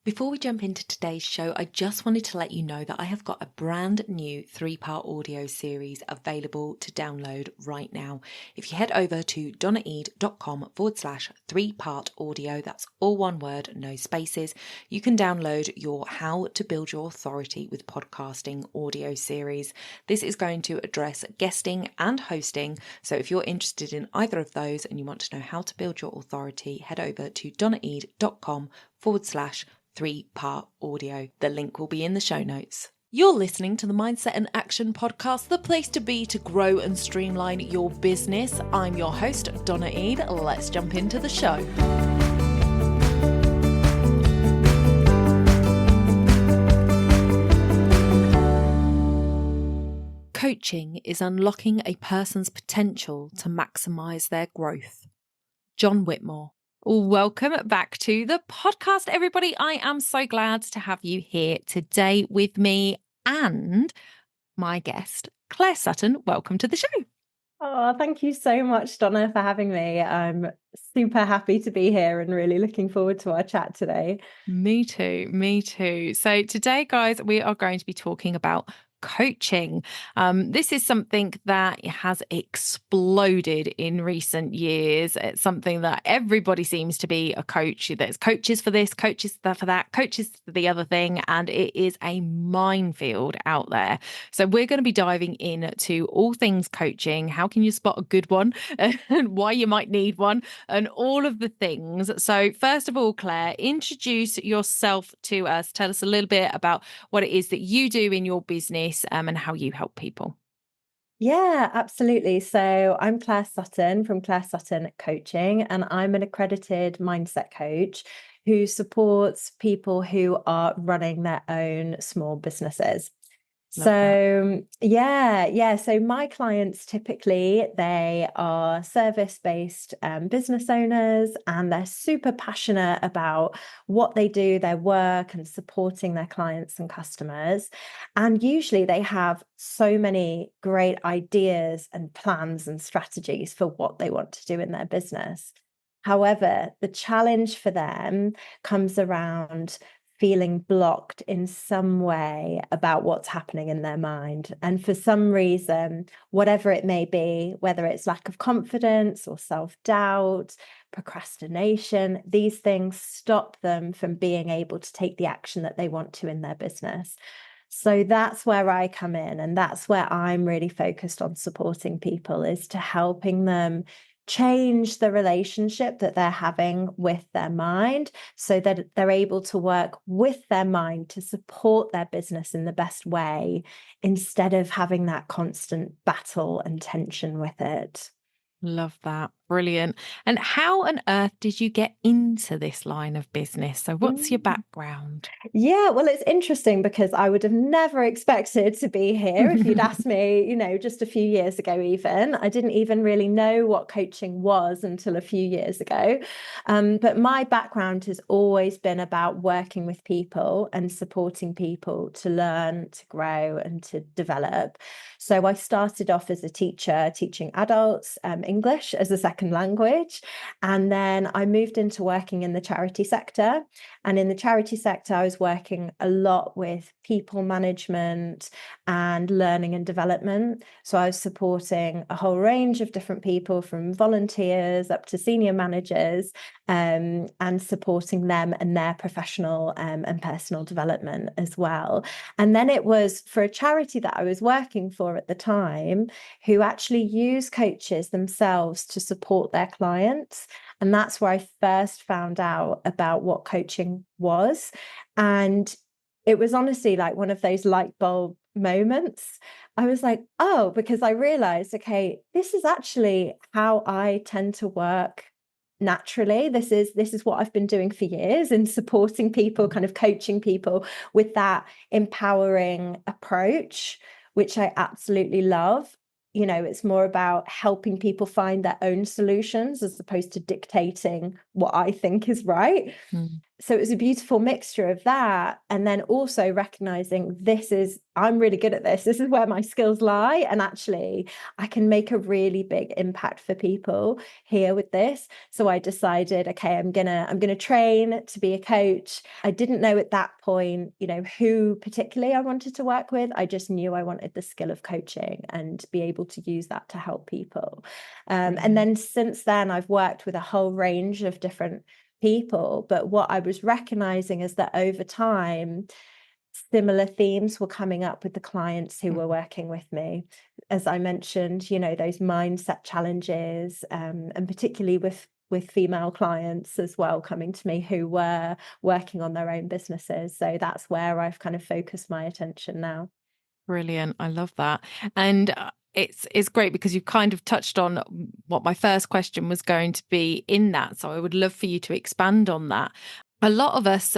Before we jump into today's show, I just wanted to let you know that I have got a brand new 3-part audio series available to download right now. If you head over to donnaeade.com/3-part audio, that's all one word, no spaces, you can download your How to Build Your Authority with Podcasting audio series. This is going to address guesting and hosting. So if you're interested in either of those and you want to know how to build your authority, head over to donnaeade.com/3-part audio. The link will be in the show notes. You're listening to the Mindset and Action Podcast, the place to be to grow and streamline your business. I'm your host, Donna Eade. Let's jump into the show. Coaching is unlocking a person's potential to maximize their growth. John Whitmore. Welcome back to the podcast, everybody. I am so glad to have you here today with me and my guest, Clare Sutton. Welcome to the show. Oh, thank you so much, Donna, for having me. I'm super happy to be here and really looking forward to our chat today. Me too. So today, guys, we are going to be talking about coaching. This is something that has exploded in recent years. It's something that everybody seems to be a coach. There's coaches for this, coaches for that, coaches for the other thing, and it is a minefield out there. So we're going to be diving into all things coaching. How can you spot a good one and why you might need one and all of the things. So first of all, Clare, introduce yourself to us. Tell us a little bit about what it is that you do in your business and how you help people. Yeah, absolutely. So I'm Clare Sutton from Clare Sutton Coaching, and I'm an accredited mindset coach who supports people who are running their own small businesses. So my clients typically, they are service-based business owners, and they're super passionate about what they do, their work, and supporting their clients and customers. And usually they have so many great ideas and plans and strategies for what they want to do in their business. However, the challenge for them comes around feeling blocked in some way about what's happening in their mind. And for some reason, whatever it may be, whether it's lack of confidence or self-doubt, procrastination, these things stop them from being able to take the action that they want to in their business. So that's where I come in, and that's where I'm really focused on supporting people, is to helping them change the relationship that they're having with their mind so that they're able to work with their mind to support their business in the best way instead of having that constant battle and tension with it. Love that. Brilliant. And how on earth did you get into this line of business? So what's your background? Yeah, well, it's interesting because I would have never expected to be here if you'd asked me, just a few years ago even. I didn't even really know what coaching was until a few years ago. But my background has always been about working with people and supporting people to learn, to grow, and to develop. So I started off as a teacher, teaching adults English as a second language. And then I moved into working in the charity sector. And in the charity sector, I was working a lot with people management and learning and development. So I was supporting a whole range of different people, from volunteers up to senior managers, and supporting them and their professional and personal development as well. And then it was for a charity that I was working for at the time, who actually use coaches themselves to support their clients. And that's where I first found out about what coaching was. And it was honestly like one of those light bulb moments. I was like, oh, because I realized, okay, this is actually how I tend to work naturally. This is what I've been doing for years, in supporting people, kind of coaching people with that empowering approach, which I absolutely love. It's more about helping people find their own solutions as opposed to dictating what I think is right. so it was a beautiful mixture of that, and then also recognizing I'm really good at this is where my skills lie, and actually I can make a really big impact for people here with this. So I decided, okay, I'm gonna train to be a coach. I didn't know at that point, who particularly I wanted to work with. I just knew I wanted the skill of coaching and be able to use that to help people. And then since then I've worked with a whole range of different people, but what I was recognizing is that over time similar themes were coming up with the clients who were working with me. As I mentioned, those mindset challenges, and particularly with female clients as well coming to me who were working on their own businesses. So that's where I've kind of focused my attention now. Brilliant. I love that. And it's great because you've kind of touched on what my first question was going to be in that. So I would love for you to expand on that. A lot of us,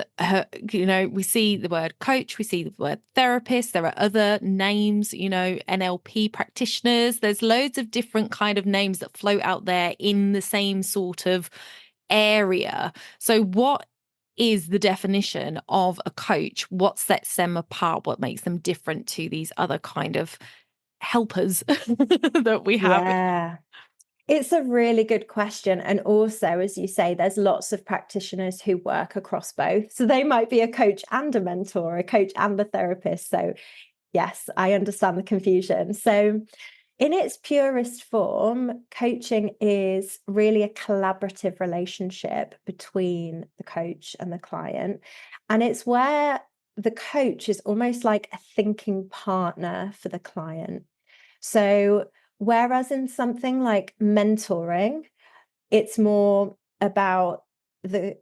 we see the word coach, we see the word therapist. There are other names, NLP practitioners. There's loads of different kind of names that float out there in the same sort of area. So what is the definition of a coach? What sets them apart? What makes them different to these other kind of helpers that we have? Yeah. It's a really good question. And also, as you say, there's lots of practitioners who work across both. So they might be a coach and a mentor, a coach and a therapist. So yes, I understand the confusion. So in its purest form, coaching is really a collaborative relationship between the coach and the client. And it's where the coach is almost like a thinking partner for the client. So whereas in something like mentoring, it's more about the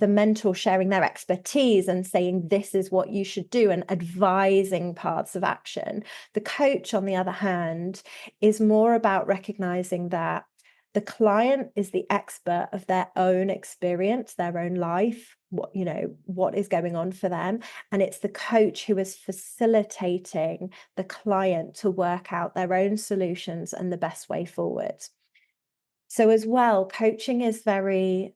mentor sharing their expertise and saying this is what you should do and advising parts of action. The coach, on the other hand, is more about recognizing that the client is the expert of their own experience, their own life, what is going on for them. And it's the coach who is facilitating the client to work out their own solutions and the best way forward. So as well, coaching is very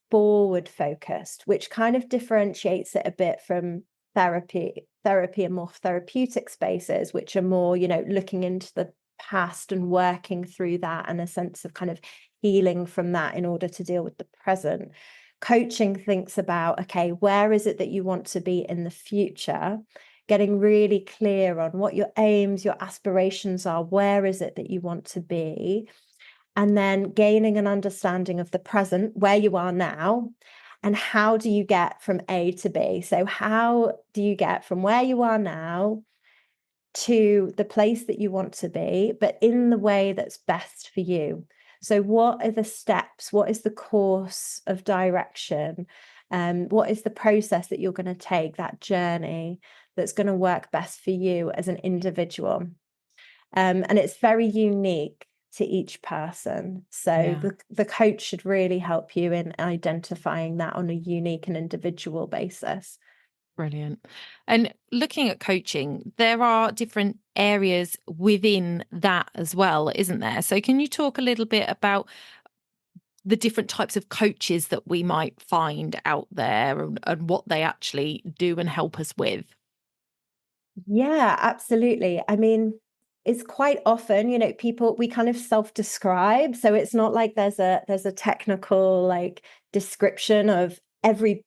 forward focused, which kind of differentiates it a bit from therapy and more therapeutic spaces, which are more, looking into the past and working through that and a sense of kind of healing from that in order to deal with the present. Coaching thinks about, okay, where is it that you want to be in the future? Getting really clear on what your aims, your aspirations are. Where is it that you want to be? And then gaining an understanding of the present, where you are now, and how do you get from A to B? So how do you get from where you are now to the place that you want to be, but in the way that's best for you? So what are the steps? What is the course of direction? What is the process that you're going to take, that journey that's going to work best for you as an individual? And it's very unique to each person. So the coach should really help you in identifying that on a unique and individual basis. Brilliant. And looking at coaching, there are different areas within that as well, isn't there? So can you talk a little bit about the different types of coaches that we might find out there and what they actually do and help us with? Yeah, absolutely. I mean, it's quite often, people, we kind of self-describe. So it's not like there's a technical like description of every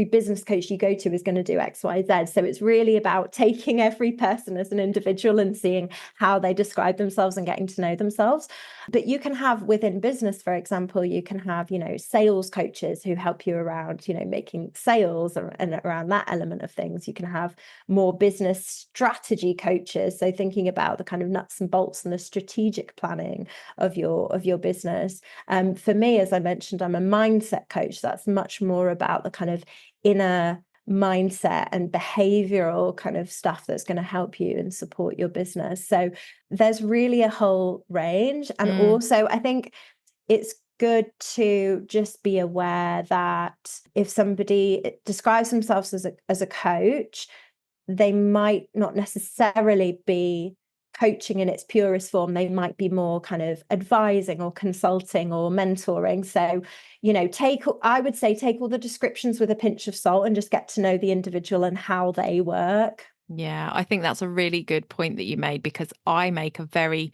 business coach you go to is going to do X, Y, Z. So it's really about taking every person as an individual and seeing how they describe themselves and getting to know themselves. But you can have within business, for example, you can have, sales coaches who help you around, making sales and around that element of things. You can have more business strategy coaches. So thinking about the kind of nuts and bolts and the strategic planning of your business. For me, as I mentioned, I'm a mindset coach. That's much more about the kind of inner mindset and behavioral kind of stuff that's going to help you and support your business. So there's really a whole range. And also, I think it's good to just be aware that if somebody describes themselves as a coach, they might not necessarily be coaching in its purest form, they might be more kind of advising or consulting or mentoring. So, I would say take all the descriptions with a pinch of salt and just get to know the individual and how they work. Yeah, I think that's a really good point that you made, because I make a very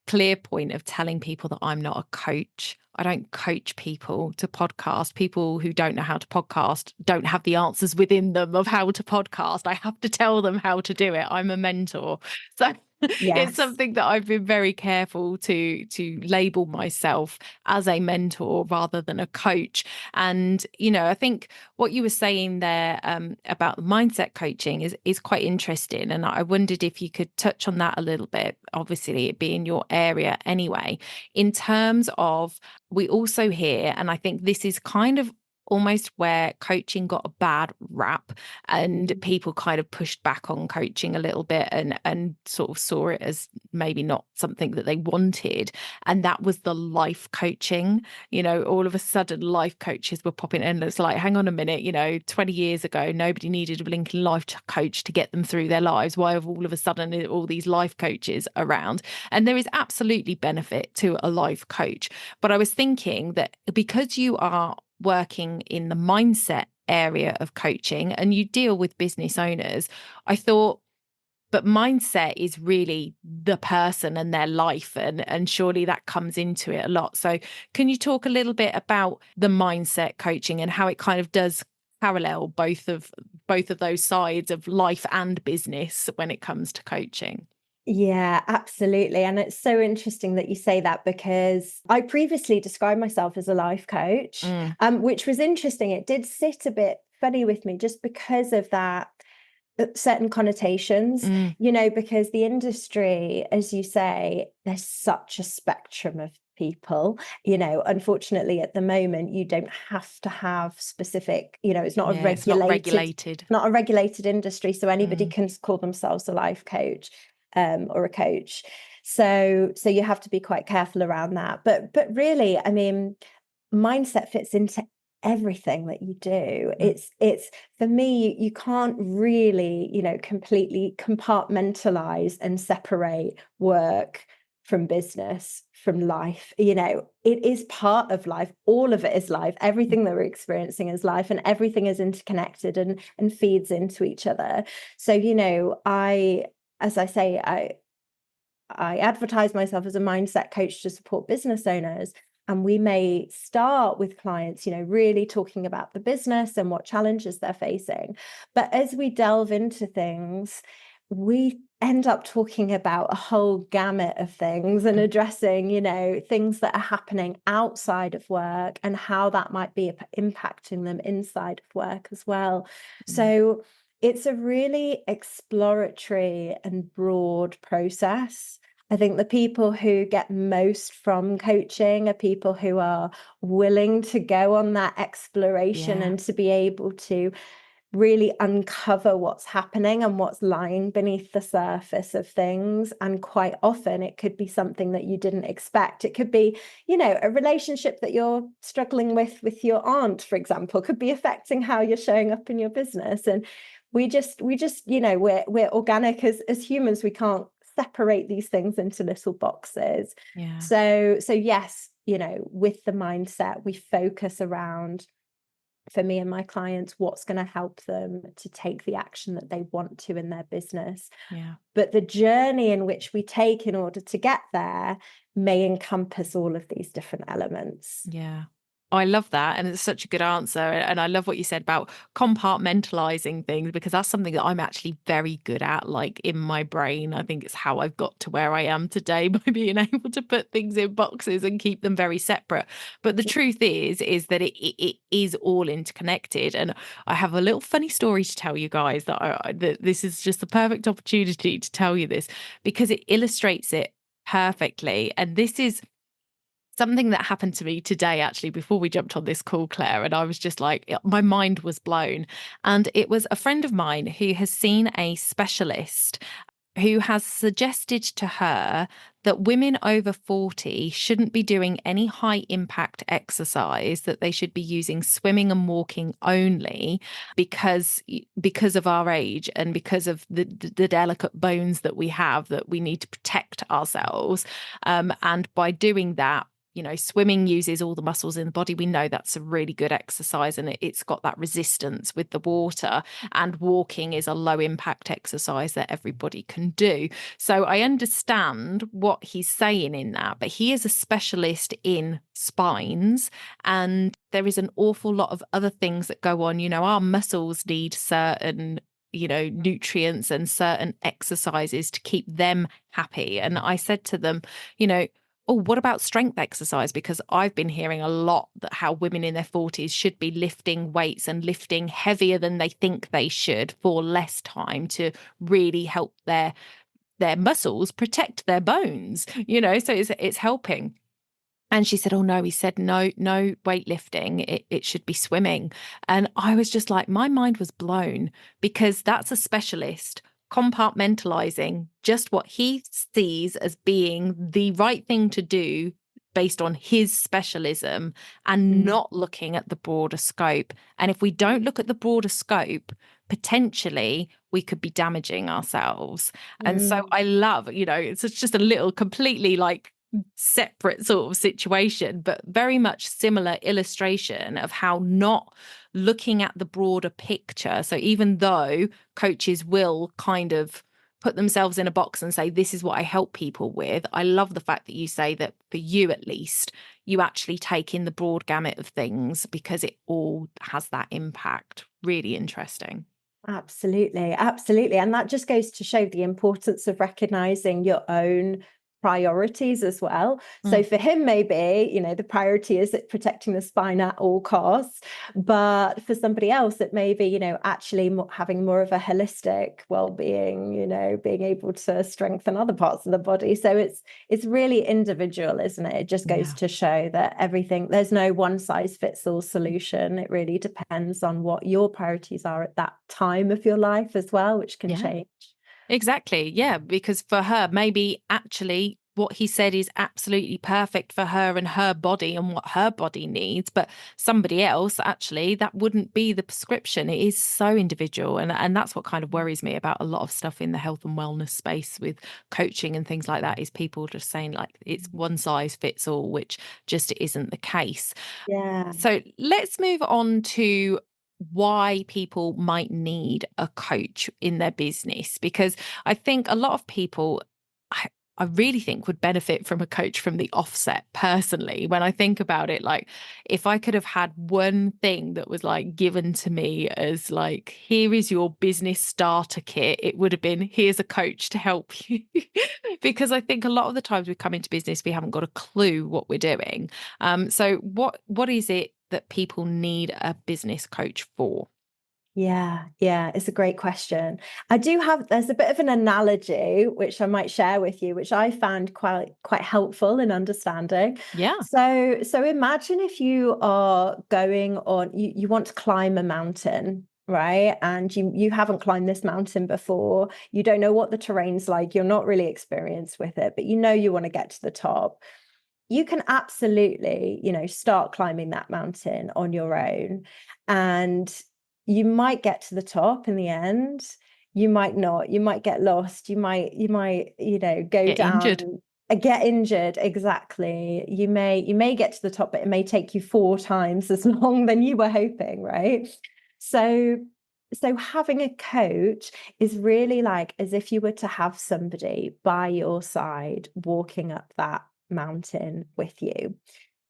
clear point of telling people that I'm not a coach. I don't coach people to podcast. People who don't know how to podcast don't have the answers within them of how to podcast. I have to tell them how to do it. I'm a mentor. So it's Yes. something that I've been very careful to label myself as a mentor rather than a coach. And, I think what you were saying there about mindset coaching is quite interesting. And I wondered if you could touch on that a little bit, obviously it being your area anyway, in terms of, we also hear, and I think this is kind of almost where coaching got a bad rap, and people kind of pushed back on coaching a little bit and sort of saw it as maybe not something that they wanted. And that was the life coaching. All of a sudden life coaches were popping in, and it's like, hang on a minute, 20 years ago nobody needed a blinking life coach to get them through their lives. Why have all of a sudden all these life coaches around? And there is absolutely benefit to a life coach, but I was thinking that because you are working in the mindset area of coaching and you deal with business owners, I thought, but mindset is really the person and their life, and surely that comes into it a lot. So can you talk a little bit about the mindset coaching and how it kind of does parallel both of those sides of life and business when it comes to coaching? Yeah, absolutely. And it's so interesting that you say that, because I previously described myself as a life coach, Mm, which was interesting. It did sit a bit funny with me just because of that certain connotations, mm, because the industry, as you say, there's such a spectrum of people. Unfortunately at the moment you don't have to have specific, it's not a yeah, it's not regulated regulated. not a regulated industry, so anybody Mm, can call themselves a life coach, or a coach. So you have to be quite careful around that. But really, I mean, mindset fits into everything that you do. mm, It's for me, you can't really, completely compartmentalize and separate work from business, from life. It is part of life. All of it is life. mm, Everything that we're experiencing is life, and everything is interconnected and feeds into each other. So, as I say, I advertise myself as a mindset coach to support business owners. And we may start with clients, really talking about the business and what challenges they're facing. But as we delve into things, we end up talking about a whole gamut of things and mm, addressing, things that are happening outside of work and how that might be impacting them inside of work as well. mm. So it's a really exploratory and broad process. I think the people who get most from coaching are people who are willing to go on that exploration Yeah. and to be able to really uncover what's happening and what's lying beneath the surface of things. And quite often it could be something that you didn't expect. It could be, a relationship that you're struggling with your aunt, for example, could be affecting how you're showing up in your business. And we just we're organic as humans. We can't separate these things into little boxes. Yeah. So yes, with the mindset, we focus around, for me and my clients, what's going to help them to take the action that they want to in their business. Yeah. But the journey in which we take in order to get there may encompass all of these different elements. Yeah. I love that. And it's such a good answer. And I love what you said about compartmentalizing things, because that's something that I'm actually very good at, like in my brain. I think it's how I've got to where I am today by being able to put things in boxes and keep them very separate. But the truth is that it is all interconnected. And I have a little funny story to tell you guys that this is just the perfect opportunity to tell you this, because it illustrates it perfectly. And this is something that happened to me today, actually, before we jumped on this call, Claire. And I was just like, my mind was blown. And it was a friend of mine who has seen a specialist who has suggested to her that women over 40 shouldn't be doing any high impact exercise, that they should be using swimming and walking only because of our age and because of the delicate bones that we have, that we need to protect ourselves. And by doing that, swimming uses all the muscles in the body. We know that's a really good exercise, and it's got that resistance with the water. And walking is a low impact exercise that everybody can do. So I understand what he's saying in that, but he is a specialist in spines, and there is an awful lot of other things that go on. Our muscles need certain nutrients and certain exercises to keep them happy. And I said to them, oh, what about strength exercise? Because I've been hearing a lot that how women in their 40s should be lifting weights and lifting heavier than they think they should for less time to really help their muscles protect their bones, so it's helping. And she said, oh, no, he said, no weightlifting. It should be swimming. And I was just like, my mind was blown, because that's a specialist compartmentalizing just what he sees as being the right thing to do based on his specialism, and not looking at the broader scope. And if we don't look at the broader scope, potentially we could be damaging ourselves. And so I love, it's just a little completely like separate sort of situation, but very much similar illustration of how not looking at the broader picture. So even though coaches will kind of put themselves in a box and say, this is what I help people with, I love the fact that you say that for you, at least, you actually take in the broad gamut of things, because it all has that impact. Really interesting. Absolutely, absolutely. And that just goes to show the importance of recognizing your own priorities as well. So for him, maybe, the priority is protecting the spine at all costs. But for somebody else, it may be, actually having more of a holistic well-being, being able to strengthen other parts of the body. So it's really individual, isn't it? It just goes to show that there's no one size fits all solution. It really depends on what your priorities are at that time of your life as well, which can change. Exactly. Yeah. Because for her, maybe actually what he said is absolutely perfect for her and her body and what her body needs. But somebody else, actually, that wouldn't be the prescription. It is so individual. And that's what kind of worries me about a lot of stuff in the health and wellness space with coaching and things like that, is people just saying like it's one size fits all, which just isn't the case. Yeah. So let's move on to why people might need a coach in their business, because I think a lot of people, I really think, would benefit from a coach from the offset. Personally, when I think about it, like if I could have had one thing that was like given to me as like, here is your business starter kit, it would have been, here's a coach to help you. Because I think a lot of the times we come into business, we haven't got a clue what we're doing. So what is it that people need a business coach for? Yeah, it's a great question. There's a bit of an analogy which I might share with you, which I found quite helpful in understanding. Yeah. So imagine if you are going on, you want to climb a mountain, right? And you haven't climbed this mountain before. You don't know what the terrain's like. You're not really experienced with it, but you want to get to the top. You can absolutely, start climbing that mountain on your own, and you might get to the top in the end. You might not. You might get lost. You might, go Get down, injured. get injured. Exactly. You may get to the top, but it may take you 4 times as long than you were hoping, right? So having a coach is really like as if you were to have somebody by your side walking up that mountain with you.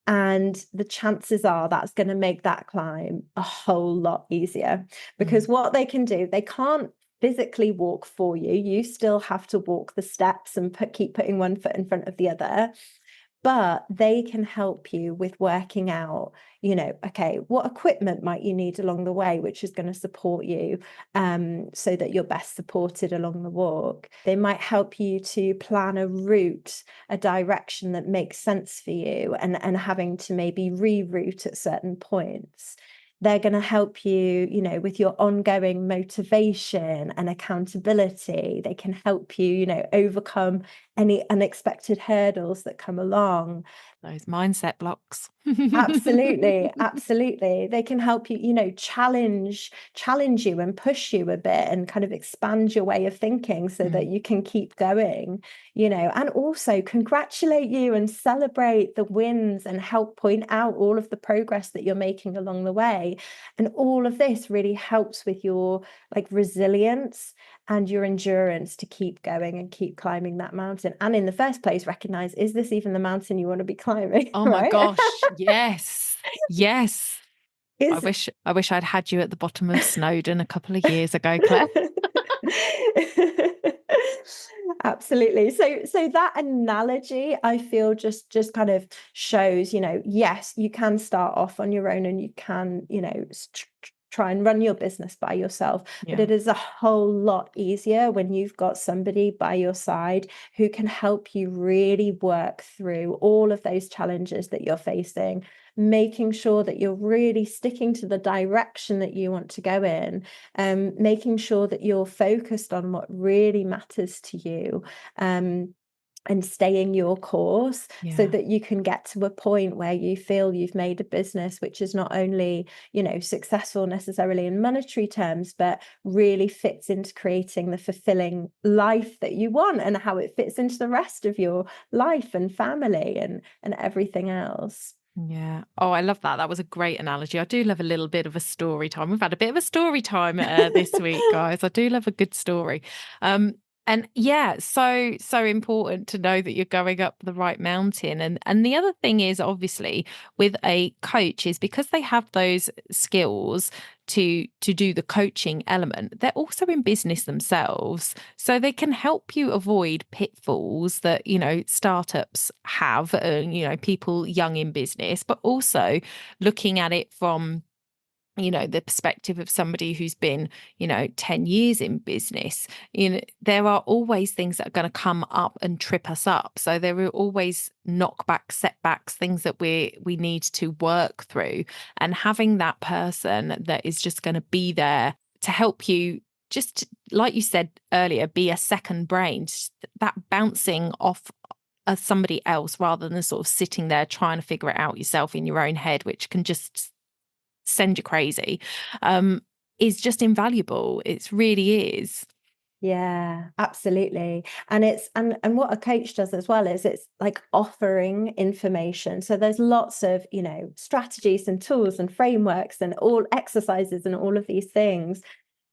And the chances are that's going to make that climb a whole lot easier, because what they can do, they can't physically walk for you. You still have to walk the steps and keep putting one foot in front of the other. But they can help you with working out, okay, what equipment might you need along the way, which is going to support you so that you're best supported along the walk. They might help you to plan a route, a direction that makes sense for you, and having to maybe reroute at certain points. They're going to help you, you know, with your ongoing motivation and accountability. They can help you, you know, overcome any unexpected hurdles that come along. Those mindset blocks. Absolutely, absolutely. They can help you, you know, challenge you and push you a bit and kind of expand your way of thinking so that you can keep going, you know, and also congratulate you and celebrate the wins and help point out all of the progress that you're making along the way. And all of this really helps with your like resilience and your endurance to keep going and keep climbing that mountain. And in the first place, recognize, is this even the mountain you want to be climbing? Oh my Right? gosh. Yes. Yes. I Is wish I'd had you at the bottom of Snowdon a couple of years ago, Claire. Absolutely. So that analogy, I feel just kind of shows, you know, yes, you can start off on your own and you can, you know, try and run your business by yourself, but Yeah. it is a whole lot easier when you've got somebody by your side who can help you really work through all of those challenges that you're facing, making sure that you're really sticking to the direction that you want to go in, making sure that you're focused on what really matters to you, and staying your course so Yeah. that you can get to a point where you feel you've made a business which is not only, you know, successful necessarily in monetary terms, but really fits into creating the fulfilling life that you want and how it fits into the rest of your life and family and everything else. Yeah. Oh, I love that. That was a great analogy. I do love a little bit of a story time. We've had a bit of a story time this week, guys. I do love a good story. Um, and yeah, so important to know that you're going up the right mountain. And the other thing is obviously with a coach is because they have those skills to do the coaching element, they're also in business themselves, so they can help you avoid pitfalls that, you know, startups have, you know, people young in business, but also looking at it from, you know, the perspective of somebody who's been, you know, 10 years in business. You know, there are always things that are going to come up and trip us up, so there are always knockbacks, setbacks, things that we need to work through, and having that person that is just going to be there to help you, just like you said earlier, be a second brain, that bouncing off somebody else rather than sort of sitting there trying to figure it out yourself in your own head, which can just send you crazy, um, is just invaluable. It really is. Yeah, absolutely. And it's and what a coach does as well is it's like offering information. So there's lots of, you know, strategies and tools and frameworks and all exercises and all of these things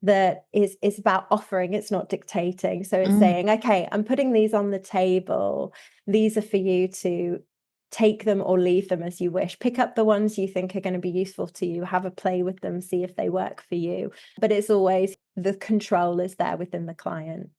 that is about offering. It's not dictating. So it's Mm, saying, okay, I'm putting these on the table. These are for you to take them or leave them as you wish. Pick up the ones you think are going to be useful to you, have a play with them, see if they work for you. But it's always the control is there within the client.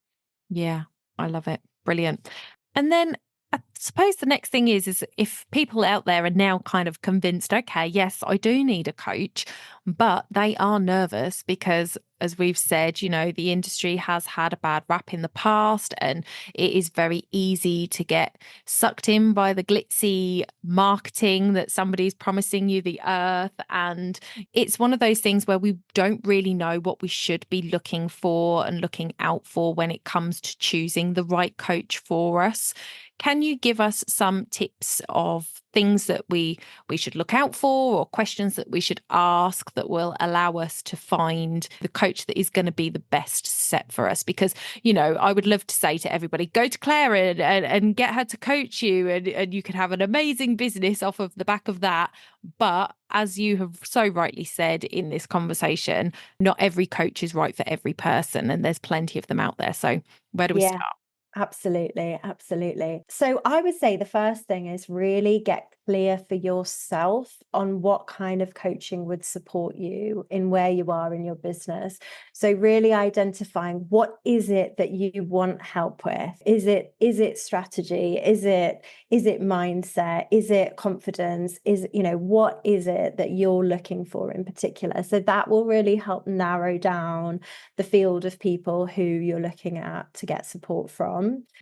yeah, I love it. Brilliant. And then I suppose the next thing is if people out there are now kind of convinced, okay, yes, I do need a coach, but they are nervous because, as we've said, you know, the industry has had a bad rap in the past, and it is very easy to get sucked in by the glitzy marketing that somebody's promising you the earth. And it's one of those things where we don't really know what we should be looking for and looking out for when it comes to choosing the right coach for us. Can you give us some tips of things that we should look out for, or questions that we should ask that will allow us to find the coach that is going to be the best set for us? Because, you know, I would love to say to everybody, go to Clare and get her to coach you, and you can have an amazing business off of the back of that. But as you have so rightly said in this conversation, not every coach is right for every person, and there's plenty of them out there. So where do we Yeah. start? Absolutely, absolutely. So I would say the first thing is really get clear for yourself on what kind of coaching would support you in where you are in your business. So really identifying what is it that you want help with? Is it strategy? Is it mindset? Is it confidence? Is, you know, what is it that you're looking for in particular? So that will really help narrow down the field of people who you're looking at to get support from.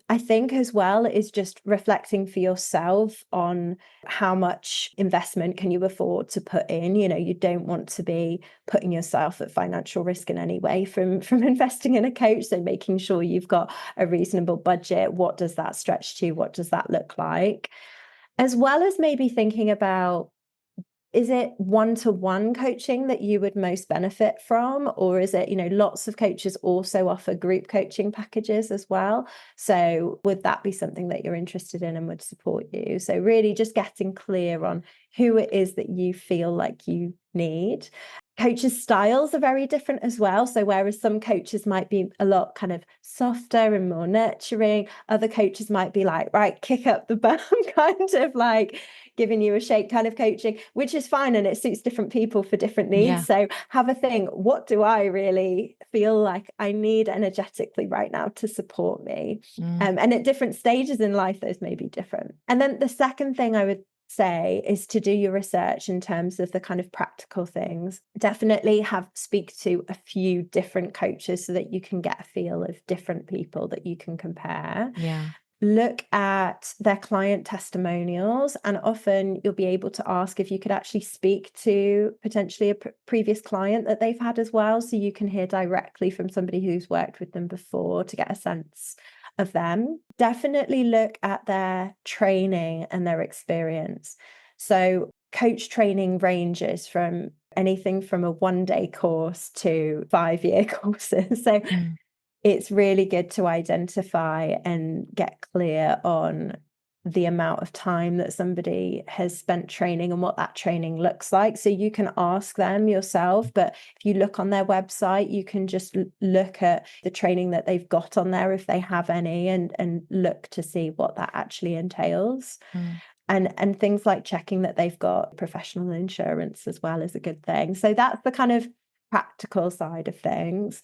I think as well is just reflecting for yourself on how much investment can you afford to put in? You don't want to be putting yourself at financial risk in any way from investing in a coach. So making sure you've got a reasonable budget. What does that stretch to? What does that look like? As well as maybe thinking about, is it one-to-one coaching that you would most benefit from? Or is it, lots of coaches also offer group coaching packages as well. So would that be something that you're interested in and would support you? So really just getting clear on who it is that you feel like you need. Coaches' styles are very different as well. So whereas some coaches might be a lot kind of softer and more nurturing, other coaches might be like, right, kick up the bum, kind of like giving you a shake kind of coaching, which is fine. And it suits different people for different needs. Yeah. So have a think, what do I really feel like I need energetically right now to support me? And at different stages in life, those may be different. And then the second thing I would say is to do your research in terms of the kind of practical things. Definitely speak to a few different coaches so that you can get a feel of different people that you can compare. Yeah. Look at their client testimonials, and often you'll be able to ask if you could actually speak to potentially a previous client that they've had as well, so you can hear directly from somebody who's worked with them before to get a sense of them. Definitely look at their training and their experience. So coach training ranges from anything from a 1-day course to 5-year courses. So it's really good to identify and get clear on the amount of time that somebody has spent training and what that training looks like. So you can ask them yourself, but if you look on their website, you can just look at the training that they've got on there, if they have any, and look to see what that actually entails. And things like checking that they've got professional insurance as well is a good thing. So that's the kind of practical side of things.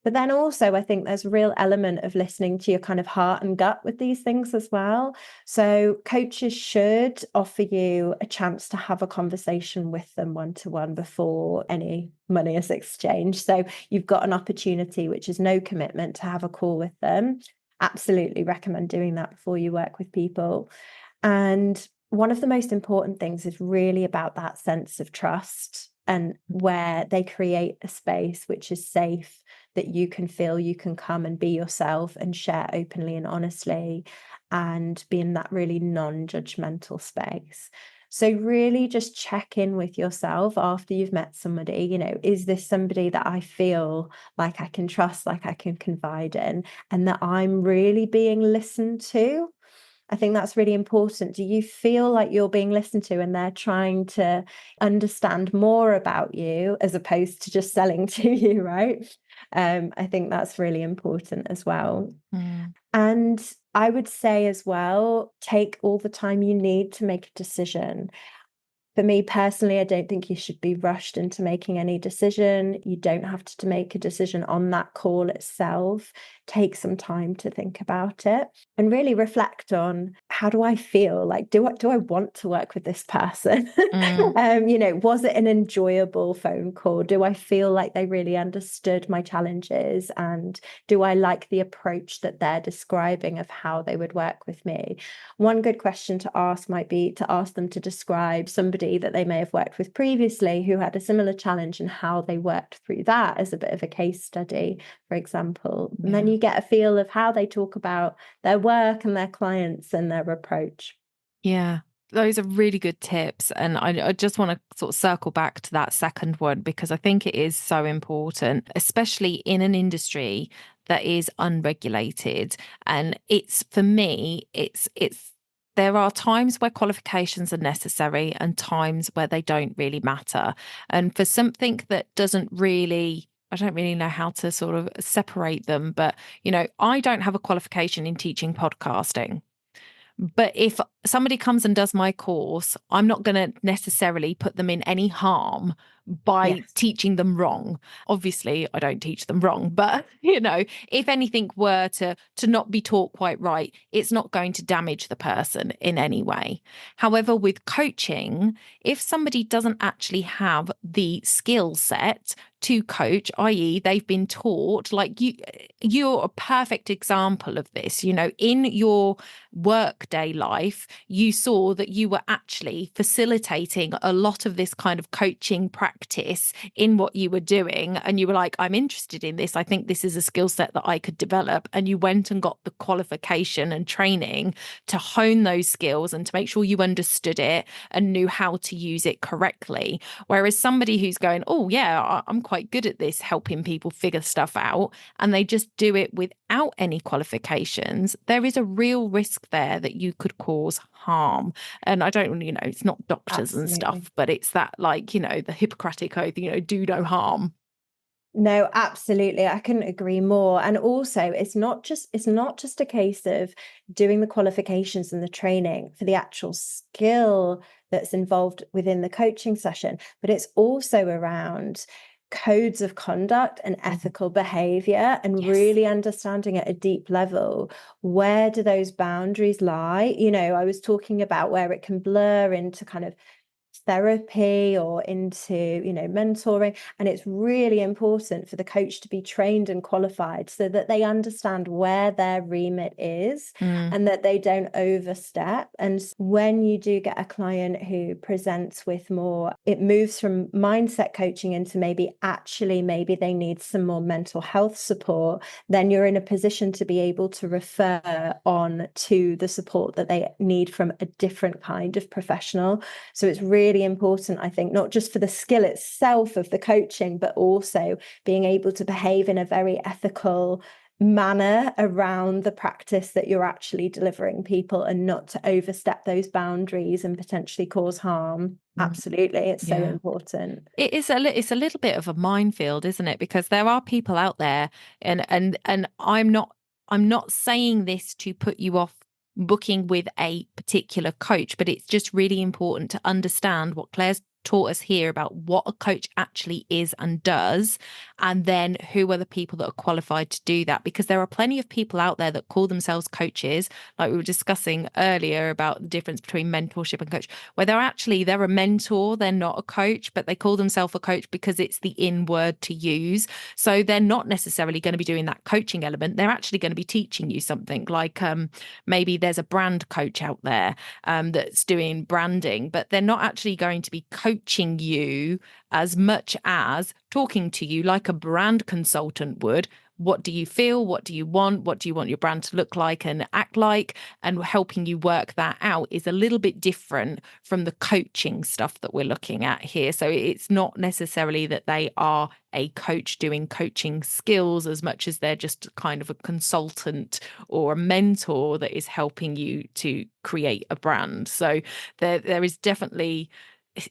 But then also, I think there's a real element of listening to your kind of heart and gut with these things as well. So coaches should offer you a chance to have a conversation with them one-to-one before any money is exchanged. So you've got an opportunity, which is no commitment, to have a call with them. Absolutely recommend doing that before you work with people. And one of the most important things is really about that sense of trust, and where they create a space which is safe, that you can feel you can come and be yourself and share openly and honestly, and be in that really non-judgmental space. So really just check in with yourself after you've met somebody, is this somebody that I feel like I can trust, like I can confide in, and that I'm really being listened to? I think that's really important. Do you feel like you're being listened to and they're trying to understand more about you as opposed to just selling to you, right? I think that's really important as well. And I would say as well, take all the time you need to make a decision. For me personally, I don't think you should be rushed into making any decision. You don't have to make a decision on that call itself. Take some time to think about it and really reflect on, how do I feel? Like, do I want to work with this person? Was it an enjoyable phone call? Do I feel like they really understood my challenges? And do I like the approach that they're describing of how they would work with me? One good question to ask might be to ask them to describe somebody that they may have worked with previously who had a similar challenge and how they worked through that, as a bit of a case study, for example. And then you get a feel of how they talk about their work and their clients and their approach. Yeah, those are really good tips. And I just want to sort of circle back to that second one, because I think it is so important, especially in an industry that is unregulated. And for me, there are times where qualifications are necessary and times where they don't really matter. And for something that I don't really know how to sort of separate them, but, I don't have a qualification in teaching podcasting. But if somebody comes and does my course, I'm not going to necessarily put them in any harm by teaching them wrong. Obviously, I don't teach them wrong, but if anything were to not be taught quite right, it's not going to damage the person in any way. However, with coaching, if somebody doesn't actually have the skill set to coach, i.e. they've been taught, like you're a perfect example of this. In your workday life, you saw that you were actually facilitating a lot of this kind of coaching practice in what you were doing. And you were like, I'm interested in this. I think this is a skill set that I could develop. And you went and got the qualification and training to hone those skills and to make sure you understood it and knew how to use it correctly. Whereas somebody who's going, oh yeah, I'm quite good at this, helping people figure stuff out, and they just do it without any qualifications, there is a real risk there that you could cause harm. And I don't, it's not doctors and Absolutely. stuff, but it's that, like, the Hippocratic Oath, do no harm. No, absolutely. I couldn't agree more. And also, it's not just a case of doing the qualifications and the training for the actual skill that's involved within the coaching session, but it's also around codes of conduct and ethical behavior, and really understanding at a deep level, where do those boundaries lie? I was talking about where it can blur into kind of therapy or into mentoring, and it's really important for the coach to be trained and qualified so that they understand where their remit is and that they don't overstep. And when you do get a client who presents with more, it moves from mindset coaching into maybe they need some more mental health support, then you're in a position to be able to refer on to the support that they need from a different kind of professional. So it's really important, I think, not just for the skill itself of the coaching, but also being able to behave in a very ethical manner around the practice that you're actually delivering people, and not to overstep those boundaries and potentially cause harm. Absolutely. It's so important. It's a little bit of a minefield, isn't it? Because there are people out there, and I'm not saying this to put you off booking with a particular coach, but it's just really important to understand what Claire's taught us here about what a coach actually is and does, and then who are the people that are qualified to do that. Because there are plenty of people out there that call themselves coaches, like we were discussing earlier about the difference between mentorship and coach, where they're a mentor, they're not a coach, but they call themselves a coach because it's the in word to use. So they're not necessarily going to be doing that coaching element. They're actually going to be teaching you something, like maybe there's a brand coach out there that's doing branding, but they're not actually going to be coaching you as much as talking to you like a brand consultant would. What do you feel? What do you want? What do you want your brand to look like and act like? And helping you work that out is a little bit different from the coaching stuff that we're looking at here. So it's not necessarily that they are a coach doing coaching skills as much as they're just kind of a consultant or a mentor that is helping you to create a brand. So there is definitely,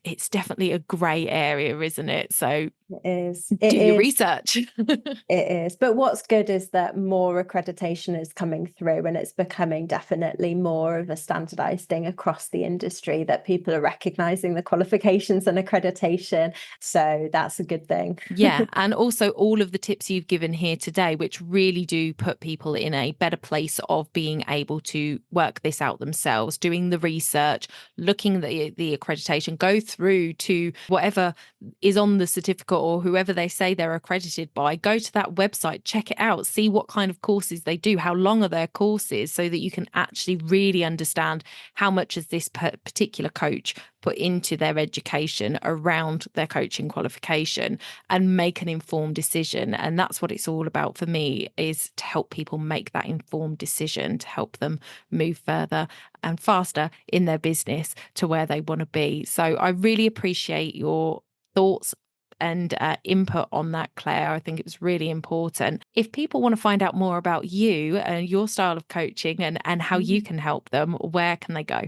it's definitely a grey area, isn't it? So It is. do your research. It is. But what's good is that more accreditation is coming through, and it's becoming definitely more of a standardized thing across the industry, that people are recognizing the qualifications and accreditation. So that's a good thing. Yeah. And also all of the tips you've given here today, which really do put people in a better place of being able to work this out themselves, doing the research, looking at the accreditation, go through to whatever is on the certificate or whoever they say they're accredited by, go to that website, check it out, see what kind of courses they do, how long are their courses, so that you can actually really understand how much has this particular coach put into their education around their coaching qualification, and make an informed decision. And that's what it's all about for me, is to help people make that informed decision to help them move further and faster in their business to where they want to be. So I really appreciate your thoughts and input on that, Claire. I think it was really important. If people want to find out more about you and your style of coaching and how you can help them, where can they go?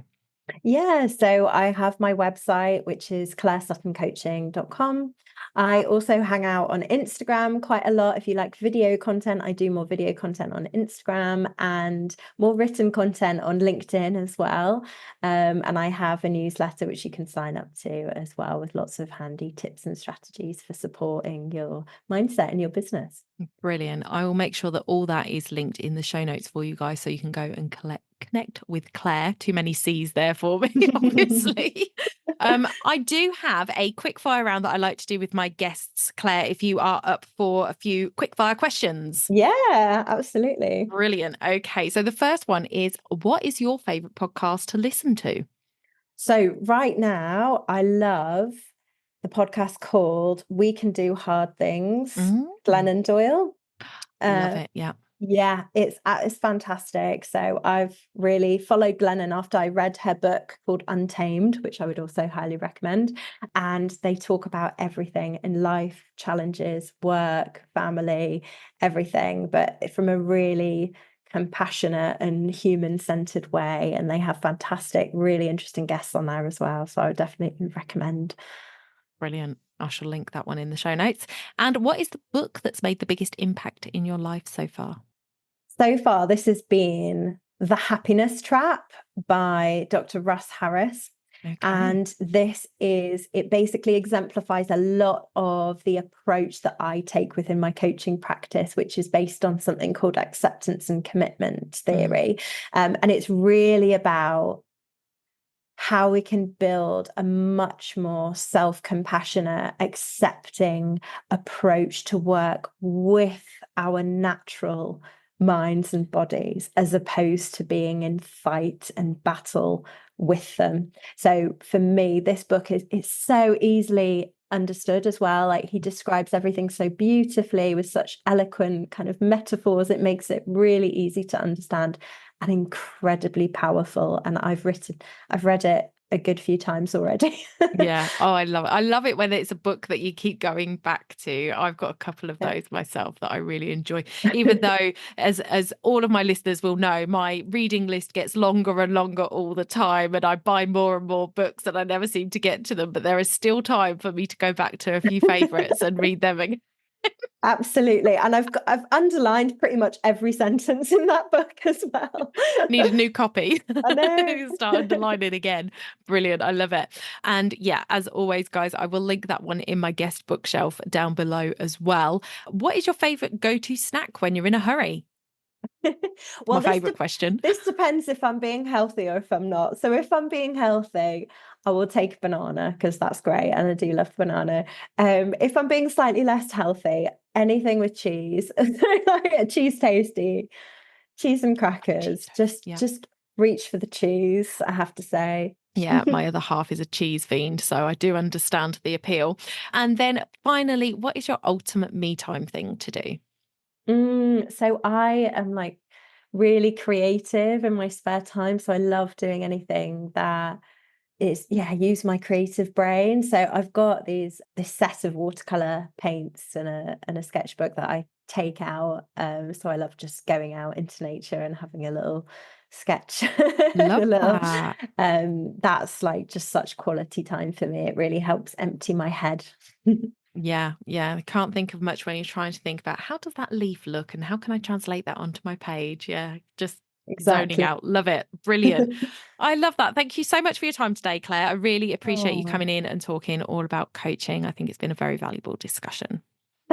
Yeah, so I have my website, which is claresuttoncoaching.com. I also hang out on Instagram quite a lot. If you like video content, I do more video content on Instagram and more written content on LinkedIn as well. And I have a newsletter which you can sign up to as well, with lots of handy tips and strategies for supporting your mindset and your business. Brilliant. I will make sure that all that is linked in the show notes for you guys, so you can go and connect with Claire. Too many C's there for me, obviously. I do have a quick fire round that I like to do with my guests, Claire, if you are up for a few quick fire questions. Yeah, absolutely. Brilliant. Okay. So the first one is, what is your favorite podcast to listen to? So right now, I love the podcast called We Can Do Hard Things, Mm. Glennon Doyle. Love Uh, it. Yeah. Yeah, it's fantastic. So I've really followed Glennon after I read her book called Untamed, which I would also highly recommend. And they talk about everything in life, challenges, work, family, everything, but from a really compassionate and human-centered way. And they have fantastic, really interesting guests on there as well. So I would definitely recommend. Brilliant. I shall link that one in the show notes. And what is the book that's made the biggest impact in your life so far? So far, this has been The Happiness Trap by Dr. Russ Harris. Okay. And it basically exemplifies a lot of the approach that I take within my coaching practice, which is based on something called acceptance and commitment theory. And it's really about how we can build a much more self-compassionate, accepting approach to work with our natural minds and bodies, as opposed to being in fight and battle with them. So for me, this book is so easily understood as well. Like, he describes everything so beautifully with such eloquent kind of metaphors. It makes it really easy to understand and incredibly powerful. And I've read it a good few times already. Yeah. Oh, I love it. I love it when it's a book that you keep going back to. I've got a couple of those myself that I really enjoy, even though, as all of my listeners will know, my reading list gets longer and longer all the time, and I buy more and more books and I never seem to get to them, but there is still time for me to go back to a few favorites and read them again. Absolutely. And I've underlined pretty much every sentence in that book as well. Need a new copy. I know. Start underlining again. Brilliant. I love it. And yeah, as always, guys, I will link that one in my guest bookshelf down below as well. What is your favorite go-to snack when you're in a hurry? Well, My favorite question. This depends if I'm being healthy or if I'm not. So if I'm being healthy, I will take a banana because that's great, and I do love banana. If I'm being slightly less healthy, anything with cheese, like cheese toasty, cheese and crackers. Just reach for the cheese, I have to say. Yeah, my other half is a cheese fiend, so I do understand the appeal. And then finally, what is your ultimate me time thing to do? So I am like really creative in my spare time. So I love doing anything that is, use my creative brain. So I've got this set of watercolor paints and a sketchbook that I take out. So I love just going out into nature and having a little sketch. Love that. That's like just such quality time for me. It really helps empty my head. Yeah. I can't think of much when you're trying to think about how does that leaf look and how can I translate that onto my page? Yeah, just zoning Exactly. out. Love it. Brilliant. I love that. Thank you so much for your time today, Claire. I really appreciate you Oh, coming in and talking all about coaching. I think it's been a very valuable discussion.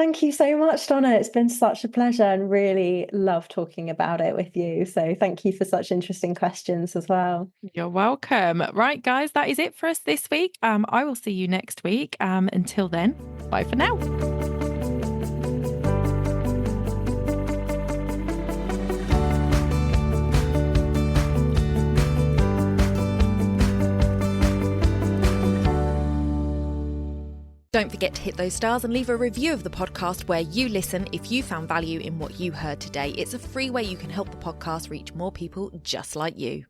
thank you so much, Donna. It's been such a pleasure and really love talking about it with you. So thank you for such interesting questions as well. You're welcome. Right, guys, that is it for us this week. I will see you next week. Until then, bye for now. Don't forget to hit those stars and leave a review of the podcast where you listen if you found value in what you heard today. It's a free way you can help the podcast reach more people just like you.